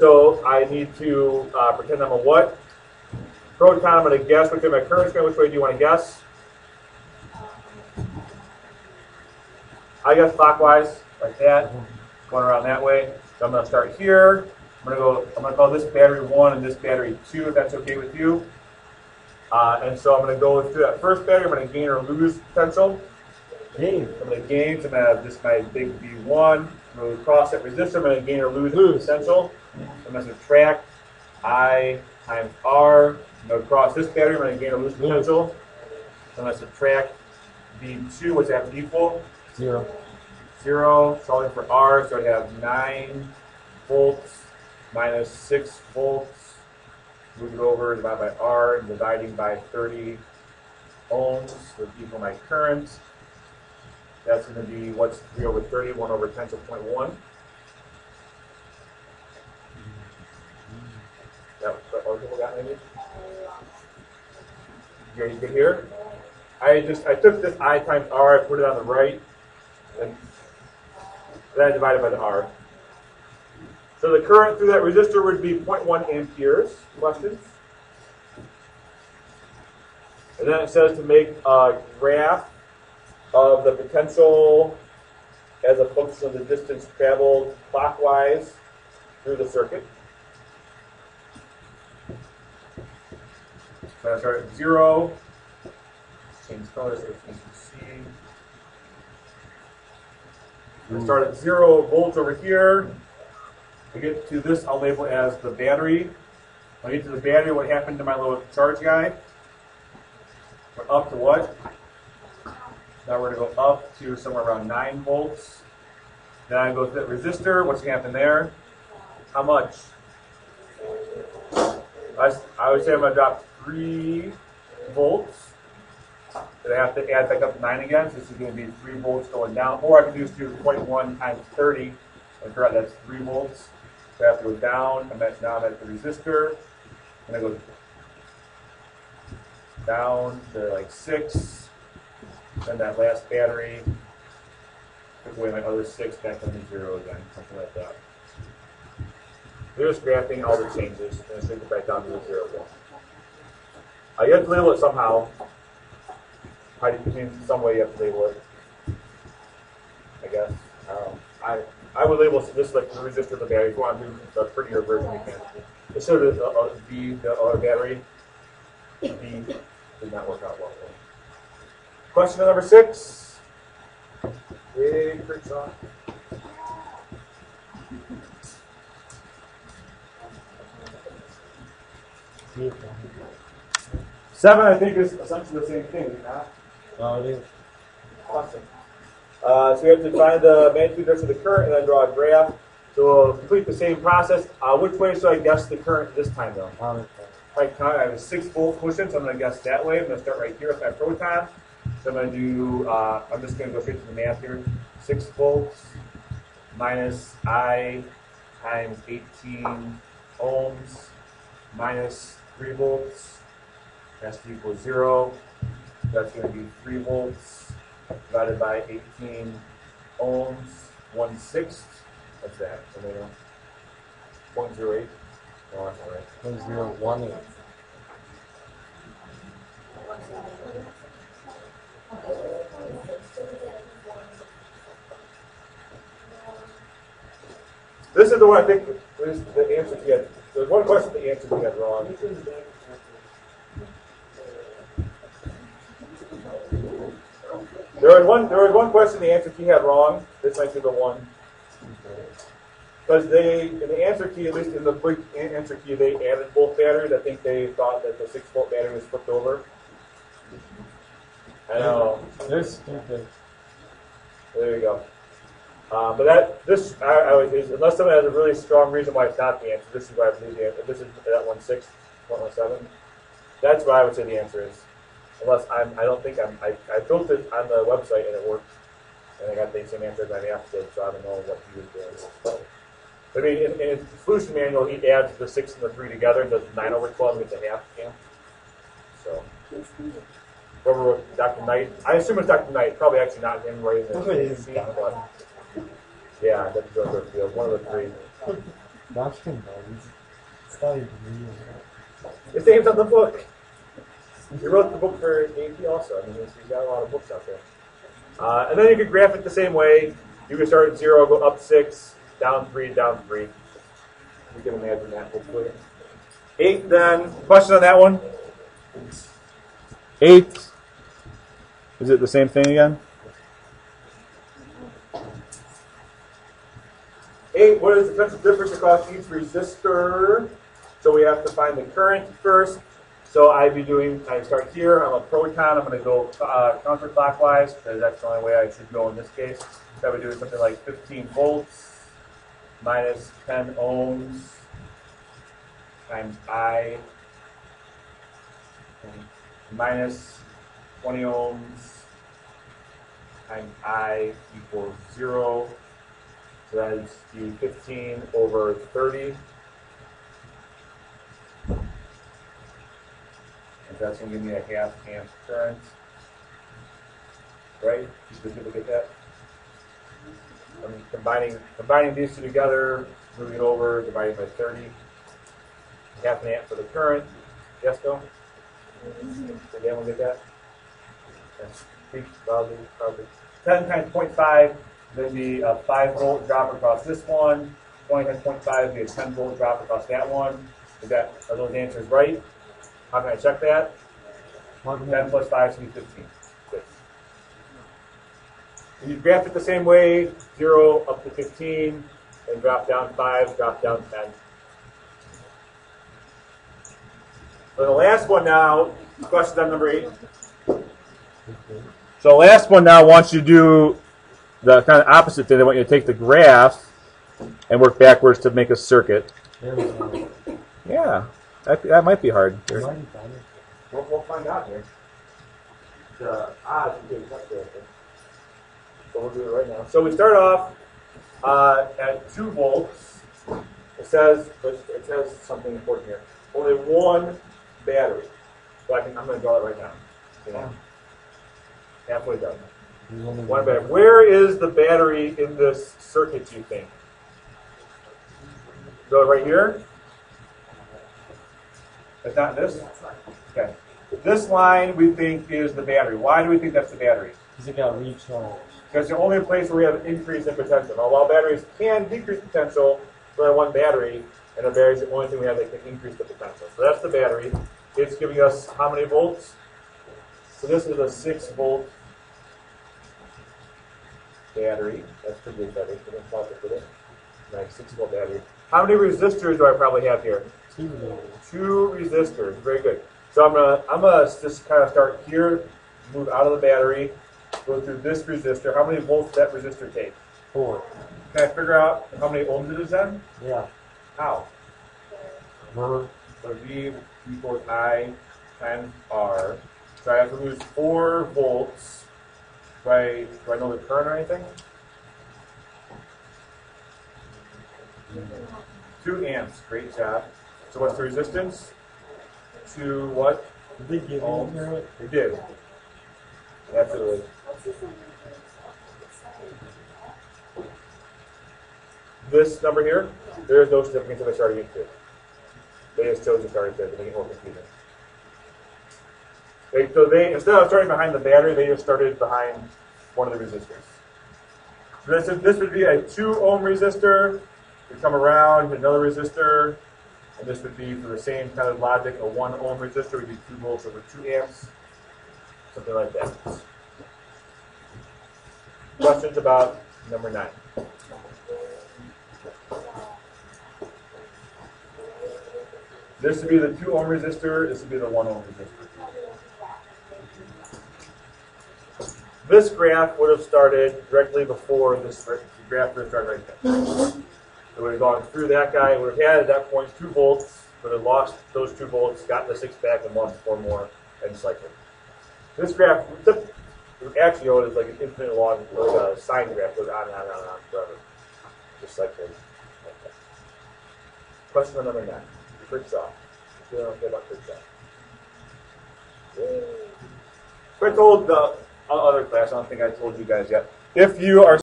So I need to pretend I'm a what? Proton, I'm going to guess which way my current's going. Which way do you want to guess? I guess clockwise, like that, going around that way. So I'm going to start here. I'm going to call this battery 1 and this battery 2, if that's okay with you. And so I'm going to go through that first battery. I'm going to gain or lose potential. Gain. I'm going to gain, so I'm going to have just my big V1. I'm going to cross that resistor. I'm going to gain or lose potential. I'm going to subtract I times R. I'm going to cross this battery. I'm going to gain or lose potential. I'm going to subtract V2. What's that equal? 0. 0. Solving for R, so I have 9 volts minus 6 volts. Move it over, divide by R, dividing by 30 ohms would equal my current. That's going to be, what's 3 over 30? 1 over 10 to 0.1. That what other people got maybe? You good here? I took this I times R, I put it on the right, and then I divided by the R. So the current through that resistor would be 0.1 amperes. Questions? And then it says to make a graph of the potential as a function of the distance traveled clockwise through the circuit. So I start at 0. Change colors so you can see. I start at 0 volts over here. I get to this, I'll label as the battery. When I get to the battery, what happened to my little charge guy? Went up to what? Now we're going to go up to somewhere around 9 volts. Then I go to that resistor. What's going to happen there? How much? I would say I'm going to drop 3 volts. But I have to add back up to 9 again. So this is going to be 3 volts going down. Or I can just do 0.1 times 30. And correct, that's 3 volts. So I have to go down. Now I'm at the resistor. And I go down to like 6. Then that last battery. Took away my other 6, back up to 0 again. Something like that. We're just graphing all the changes. And it's going to go back down to the 0 again. You have to label it somehow. In some way you have to label it. I guess. I would label this like the resistor of the battery. If you want to do the prettier version, you can. Instead of the other battery, B did not work out well. Question number 6. Big freaks on. Beautiful. 7, I think, is essentially the same thing, is it not? Oh, it is. Awesome. So we have to find the magnitude difference of the current and then draw a graph. So we'll complete the same process. Which way should I guess the current this time, though? Right, I have a 6 volt quotient, so I'm going to guess that way. I'm going to start right here with my proton. So I'm going to do, I'm just going to go straight to the math here. 6 volts minus I times 18 ohms minus 3 volts. That's to equal 0. That's going to be 3 volts divided by 18 ohms, 1/6. What's that? 0.08. Oh, that's all right. 0.018. This is the one I think is the answer you had. There's one question the answer you had wrong. There was one question the answer key had wrong. This might be the one. Because in the answer key, at least in the quick answer key, they added both batteries. I think they thought that the 6 volt battery was flipped over. I know. They're stupid. There you go. But unless someone has a really strong reason why it's not the answer, this is why I believe the answer. This is that 1/6, 1/7. That's what I would say the answer is. Unless I built it on the website and it worked, and I got the same answer as my math did, so I don't know what he was doing. I mean, in his solution manual, he adds the 6 and the 3 together and does 9 over 12 and gets a half amp. So, whoever wrote Dr. Knight, I assume it's Dr. Knight, probably actually not him writing the scene, but yeah, that's Joseph Field, one of the 3. Basketball. Studied me. His name's on the book. He wrote the book for AP also. I mean, he's got a lot of books out there. And then you could graph it the same way. You can start at 0, go up 6, down 3, down 3. You can imagine that, hopefully. 8 then. Question on that one? 8. Is it the same thing again? 8, what is the potential difference across each resistor? So we have to find the current first. So I start here, I'm a proton, I'm going to go counterclockwise, because that's the only way I should go in this case. So I would do something like 15 volts minus 10 ohms times I minus 20 ohms times I equals 0. So that is the 15 over 30. And that's going to give me a half amp current. Right? Did you look at that? I'm combining these two together, moving it over, dividing by 30. Half an amp for the current. Yes, go? Did anyone get that? Yes. Probably. 10 times 0.5, then be a 5 volt drop across this one. 20 times 0.5 be a 10 volt drop across that one. Are those answers right? How can I check that? 10 plus 5 should be 15. Good. And you graph it the same way, 0 up to 15, and drop down 5, drop down 10. So the last one now, question on number 8. So the last one now wants you to do the kind of opposite thing. They want you to take the graph and work backwards to make a circuit. Yeah, that might be hard. We'll find out here. The odds are getting up there. So we'll do it right now. So we start off at 2 volts. It says something important here. Only one battery. So I'm going to draw it right now. Yeah. Halfway done. One battery. Where is the battery in this circuit, you think? Go right here? It's not this? Okay. This line we think is the battery. Why do we think that's the battery? Because it got recharged. Because it's the only place where we have an increase in potential. Now, while batteries can decrease potential, so I have one battery, and a battery is the only thing we have that can increase the potential. So that's the battery. It's giving us how many volts? So this is a 6 volt battery. That's pretty good battery. So let's plug it with it. Nice 6 volt battery. How many resistors do I probably have here? 2 resistors. Very good. So I'm gonna just kind of start here, move out of the battery, go through this resistor. How many volts does that resistor take? 4. Can I figure out how many ohms it is then? Yeah. How? So V equals I times R. So I have to lose 4 volts. Do I know the current or anything? 2 amps. Great job. So what's the resistance? 2 what? Did they give ohms. it? They did. Absolutely. This number here, there is no significance if I started into it. They just chose to start there to make it more confusing. So they, instead of starting behind the battery, they just started behind one of the resistors. So this would be a 2 ohm resistor. We come around, hit another resistor, and this would be for the same kind of logic, a 1 ohm resistor would be 2 volts over 2 amps, something like that. Questions about number 9? This would be the 2 ohm resistor, this would be the 1 ohm resistor. This graph would have started directly before this graph would have started right there. So we would have gone through that guy, would have had at that point 2 volts, would have lost those 2 volts, gotten the 6 back, and lost 4 more, and cycled. This graph, actually, is like an infinite long, like a sine graph, goes on and on and on, and on forever. Just like this. Okay. Question number 9. Kirchhoff. You don't care about Kirchhoff. I told the other class, I don't think I told you guys yet. If you are